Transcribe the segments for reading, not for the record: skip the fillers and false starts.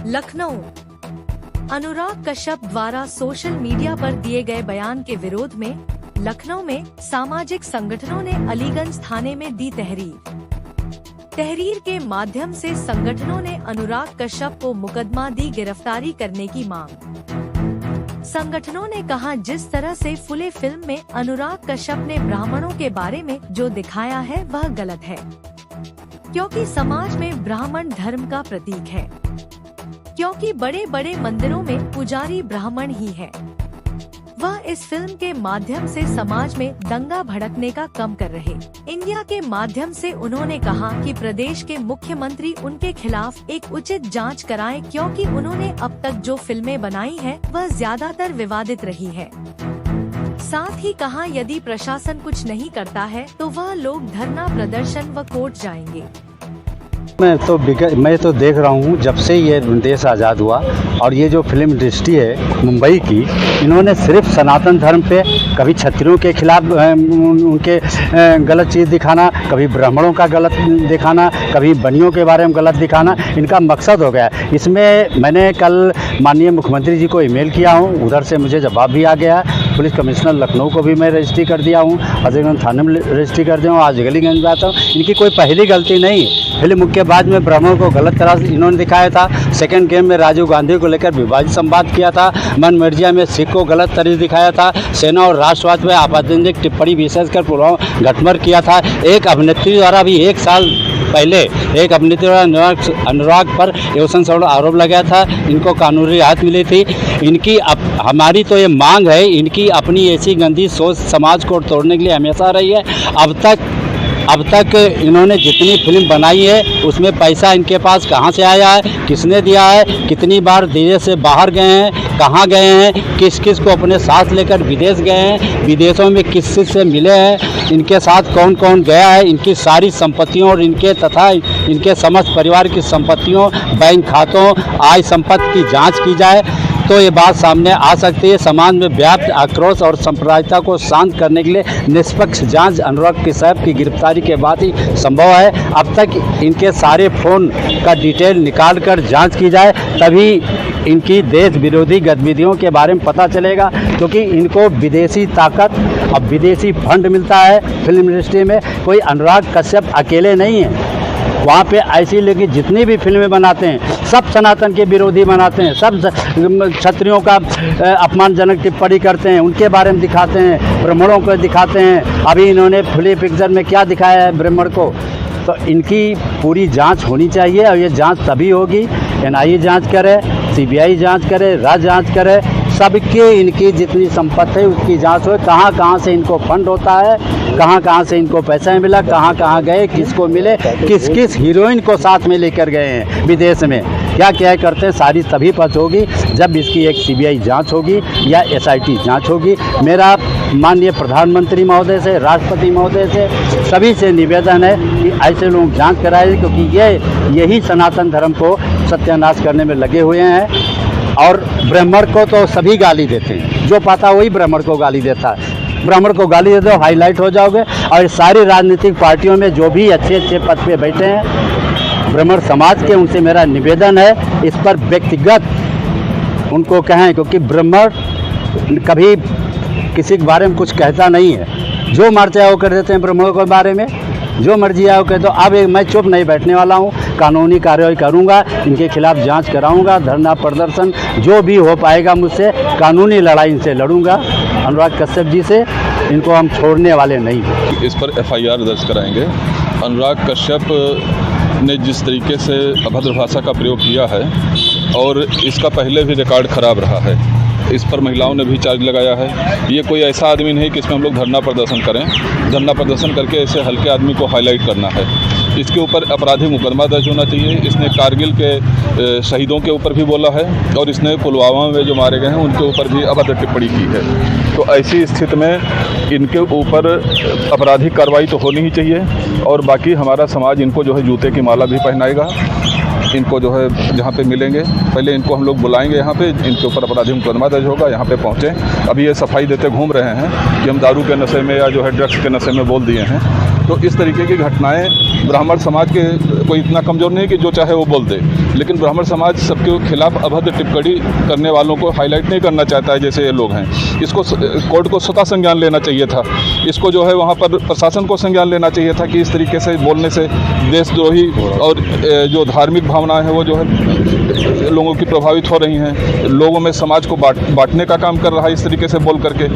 लखनऊ। अनुराग कश्यप द्वारा social media पर दिए गए बयान के विरोध में लखनऊ में सामाजिक संगठनों ने अलीगंज थाने में दी तहरीर के माध्यम से संगठनों ने अनुराग कश्यप को मुकदमा दी गिरफ्तारी करने की मांग। संगठनों ने कहा, जिस तरह से फुले फिल्म में अनुराग कश्यप ने ब्राह्मणों के बारे में जो दिखाया है वह गलत है, क्योंकि समाज में ब्राह्मण धर्म का प्रतीक है, क्योंकि बड़े बड़े मंदिरों में पुजारी ब्राह्मण ही है। वह इस फिल्म के माध्यम से समाज में दंगा भड़कने का कम कर रहे। इंडिया के माध्यम से उन्होंने कहा कि प्रदेश के मुख्यमंत्री उनके खिलाफ एक उचित जांच कराएं, क्योंकि उन्होंने अब तक जो फिल्में बनाई हैं वह ज्यादातर विवादित रही है। साथ ही कहा, यदि प्रशासन कुछ नहीं करता है तो वह लोग धरना प्रदर्शन व कोर्ट जाएंगे। मैं तो देख रहा हूँ जब से ये देश आज़ाद हुआ और ये जो फिल्म इंडस्ट्री है मुंबई की, इन्होंने सिर्फ सनातन धर्म पे, कभी क्षत्रियों के खिलाफ उनके गलत चीज़ दिखाना, कभी ब्राह्मणों का गलत दिखाना, कभी बनियों के बारे में गलत दिखाना, इनका मकसद हो गया। इसमें मैंने कल माननीय मुख्यमंत्री जी को ईमेल किया हूँ, उधर से मुझे जवाब भी आ गया। पुलिस कमिश्नर लखनऊ को भी मैं रजिस्ट्री कर दिया हूँ, अजीमगंज थाने में रजिस्ट्री कर दिया हूँ, आज अलीगंज में आता हूँ। इनकी कोई पहली गलती नहीं। फिल्म के बाद में ब्राह्मणों को गलत तरह से इन्होंने दिखाया था। सेकंड गेम में राजीव गांधी को लेकर विवादित संवाद किया था। मन मर्जिया में सिख को गलत तरह से दिखाया था। सेना और राष्ट्रवाद पर आपत्तिजनक टिप्पणी विशेषकर पुलवामा घटमर किया था। एक अभिनेत्री द्वारा भी 1 साल पहले एक अभिनेत्री अनुराग पर यौन शोषण आरोप लगाया था। इनको कानूनी राहत मिली थी। इनकी हमारी तो ये मांग है, इनकी अपनी ऐसी गंदी सोच समाज को तोड़ने के लिए हमेशा रही है। अब तक इन्होंने जितनी फिल्म बनाई है उसमें पैसा इनके पास कहाँ से आया है, किसने दिया है, कितनी बार देश से बाहर गए हैं, कहाँ गए हैं, किस किस को अपने साथ लेकर विदेश गए हैं, विदेशों में किस किस से मिले हैं, इनके साथ कौन कौन गया है, इनकी सारी संपत्तियों और इनके तथा इनके समस्त परिवार की संपत्तियों, बैंक खातों, आय संपत्ति की जाँच की जाए तो ये बात सामने आ सकती है। समाज में व्याप्त आक्रोश और सांप्रदायिकता को शांत करने के लिए निष्पक्ष जांच अनुराग कश्यप की गिरफ्तारी के बाद ही संभव है। अब तक इनके सारे फ़ोन का डिटेल निकाल कर जांच की जाए, तभी इनकी देश विरोधी गतिविधियों के बारे में पता चलेगा, क्योंकि इनको विदेशी ताकत और विदेशी फंड मिलता है फिल्म इंडस्ट्री में। कोई अनुराग कश्यप अकेले नहीं है, वहाँ पे ऐसी लेकिन जितनी भी फिल्में बनाते हैं सब सनातन के विरोधी बनाते हैं, सब क्षत्रियों का अपमानजनक टिप्पणी करते हैं, उनके बारे में दिखाते हैं, ब्राह्मणों को दिखाते हैं। अभी इन्होंने खुली पिक्चर में क्या दिखाया है ब्राह्मण को। तो इनकी पूरी जांच होनी चाहिए और ये जांच तभी होगी, NIA जांच करे, CBI जांच करे, राज्य जांच करे, सबके इनकी जितनी संपत्ति है उसकी जांच हो। कहाँ कहाँ से इनको फंड होता है, कहाँ कहाँ से इनको पैसा मिला, कहाँ कहाँ गए, किसको मिले, किस किस हीरोइन को साथ में लेकर गए हैं विदेश में, क्या क्या करते हैं, सारी तभी पता होगी जब इसकी एक CBI जांच होगी या SIT जांच होगी। मेरा माननीय प्रधानमंत्री महोदय से, राष्ट्रपति महोदय से, सभी से निवेदन है कि ऐसे लोग जांच कराएं, क्योंकि यही सनातन धर्म को सत्यानाश करने में लगे हुए हैं। और ब्राह्मण को तो सभी गाली देते हैं, जो पाता वही ब्राह्मण को गाली देता है। ब्राह्मण को गाली दे दो, हाईलाइट हो जाओगे। और सारी राजनीतिक पार्टियों में जो भी अच्छे अच्छे पद पे बैठे हैं ब्राह्मण समाज के, उनसे मेरा निवेदन है इस पर व्यक्तिगत उनको कहें, क्योंकि ब्राह्मण कभी किसी के बारे में कुछ कहता नहीं है। जो मर्जी वो कर देते हैं ब्राह्मणों के बारे में, जो मर्जी आओ कह दो। अब मैं चुप नहीं बैठने वाला हूँ, कानूनी कार्रवाई करूँगा, इनके खिलाफ जांच कराऊँगा, धरना प्रदर्शन जो भी हो पाएगा मुझसे, कानूनी लड़ाई इनसे लड़ूंगा। अनुराग कश्यप जी से इनको हम छोड़ने वाले नहीं हैं। इस पर FIR दर्ज कराएंगे। अनुराग कश्यप ने जिस तरीके से अभद्र भाषा का प्रयोग किया है और इसका पहले भी रिकॉर्ड खराब रहा है, इस पर महिलाओं ने भी चार्ज लगाया है। ये कोई ऐसा आदमी नहीं कि इसमें हम लोग धरना प्रदर्शन करें। धरना प्रदर्शन करके ऐसे हल्के आदमी को हाईलाइट करना है। इसके ऊपर आपराधिक मुकदमा दर्ज होना चाहिए। इसने कारगिल के शहीदों के ऊपर भी बोला है और इसने पुलवामा में जो मारे गए हैं उनके ऊपर भी अभद्र टिप्पणी की है। तो ऐसी स्थिति में इनके ऊपर आपराधिक कार्रवाई तो होनी ही चाहिए और बाकी हमारा समाज इनको जो है जूते की माला भी पहनाएगा। इनको जो है जहाँ पे मिलेंगे पहले इनको हम लोग बुलाएंगे, यहाँ पे इनके ऊपर आपराधिक मुकदमा दर्ज होगा, यहाँ पे पहुँचें। अभी ये सफाई देते घूम रहे हैं कि हम दारू के नशे में या जो है ड्रग्स के नशे में बोल दिए हैं। तो इस तरीके की घटनाएं ब्राह्मण समाज के कोई इतना कमज़ोर नहीं कि जो चाहे वो बोल दे, लेकिन ब्राह्मण समाज सबके खिलाफ अभद्र टिप्पणी करने वालों को हाईलाइट नहीं करना चाहता है जैसे ये लोग हैं। इसको कोर्ट को स्वतः संज्ञान लेना चाहिए था, इसको जो है वहाँ पर प्रशासन को संज्ञान लेना चाहिए था कि इस तरीके से बोलने से देशद्रोही और जो धार्मिक भावनाएं हैं वो जो है लोगों की प्रभावित हो रही हैं, लोगों में समाज को बांटने का काम कर रहा है इस तरीके से बोल करके।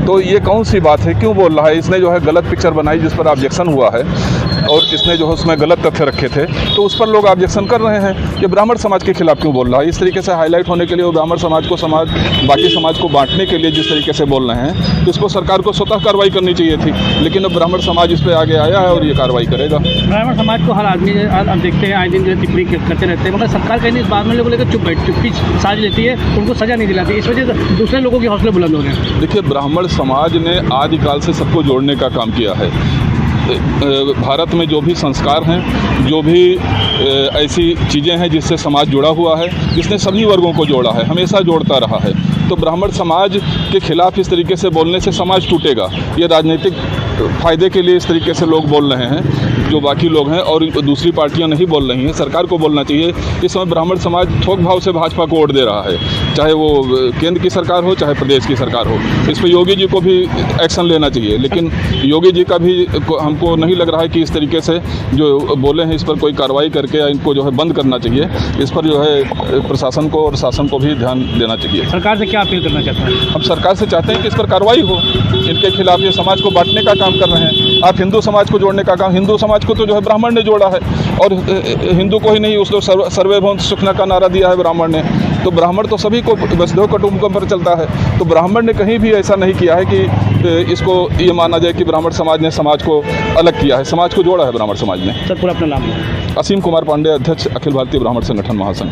तो ये कौन सी बात है, क्यों बोल रहा है? इसने जो है गलत पिक्चर बनाई जिस पर ऑब्जेक्शन हुआ है और इसने जो है उसमें गलत तथ्य रखे थे, तो उस पर लोग ऑब्जेक्शन कर रहे हैं कि ब्राह्मण समाज के खिलाफ क्यों बोल रहा है। इस तरीके से हाईलाइट होने के लिए वो ब्राह्मण समाज को बाकी समाज को बांटने के लिए जिस तरीके से बोल रहे हैं, तो इसको सरकार को स्वतः कार्रवाई करनी चाहिए थी, लेकिन अब ब्राह्मण समाज इस पर आगे आया है और ये कार्रवाई करेगा। ब्राह्मण समाज को हर आदमी अब देखते हैं आए दिन जो टिप्पणी करते रहते हैं, मगर सरकार कहीं इस बात में लोगों लेकर चुप्पी साझ लेती है, उनको सजा नहीं दिलाती, इस वजह से दूसरे लोगों के हौसले बुलंद हो रहे हैं। देखिए, ब्राह्मण समाज ने आदिकाल से सबको जोड़ने का काम किया है। भारत में जो भी संस्कार हैं, जो भी ऐसी चीज़ें हैं जिससे समाज जुड़ा हुआ है, जिसने सभी वर्गों को जोड़ा है, हमेशा जोड़ता रहा है। तो ब्राह्मण समाज के खिलाफ इस तरीके से बोलने से समाज टूटेगा। ये राजनीतिक फ़ायदे के लिए इस तरीके से लोग बोल रहे हैं, जो बाकी लोग हैं, और दूसरी पार्टियां नहीं बोल रही हैं। सरकार को बोलना चाहिए। इस समय ब्राह्मण समाज थोक भाव से भाजपा को वोट दे रहा है, चाहे वो केंद्र की सरकार हो चाहे प्रदेश की सरकार हो। इस पर योगी जी को भी एक्शन लेना चाहिए, लेकिन योगी जी का भी हमको नहीं लग रहा है कि इस तरीके से जो बोले हैं इस पर कोई कार्रवाई करके इनको जो है बंद करना चाहिए। इस पर जो है प्रशासन को और शासन को भी ध्यान देना चाहिए। सरकार से क्या अपील करना चाहते हैं? हम सरकार से चाहते हैं कि इस पर कार्रवाई हो। इनके खिलाफ ये समाज को बांटने का काम कर रहे हैं। आप हिंदू समाज को जोड़ने का काम, हिंदू समाज को तो जो है ब्राह्मण ने जोड़ा है, और हिंदू को ही नहीं, उसको सर्वे भवन्तु सुखिनः का नारा दिया है ब्राह्मण ने। तो ब्राह्मण तो सभी को वसुधैव कुटुम्बकम पर चलता है। तो ब्राह्मण ने कहीं भी ऐसा नहीं किया है कि इसको ये माना जाए कि ब्राह्मण समाज ने समाज को अलग किया है। समाज को जोड़ा है ब्राह्मण समाज ने। सर, पूरा अपना नाम? असीम कुमार पांडे, अध्यक्ष अखिल भारतीय ब्राह्मण संगठन महासंघ।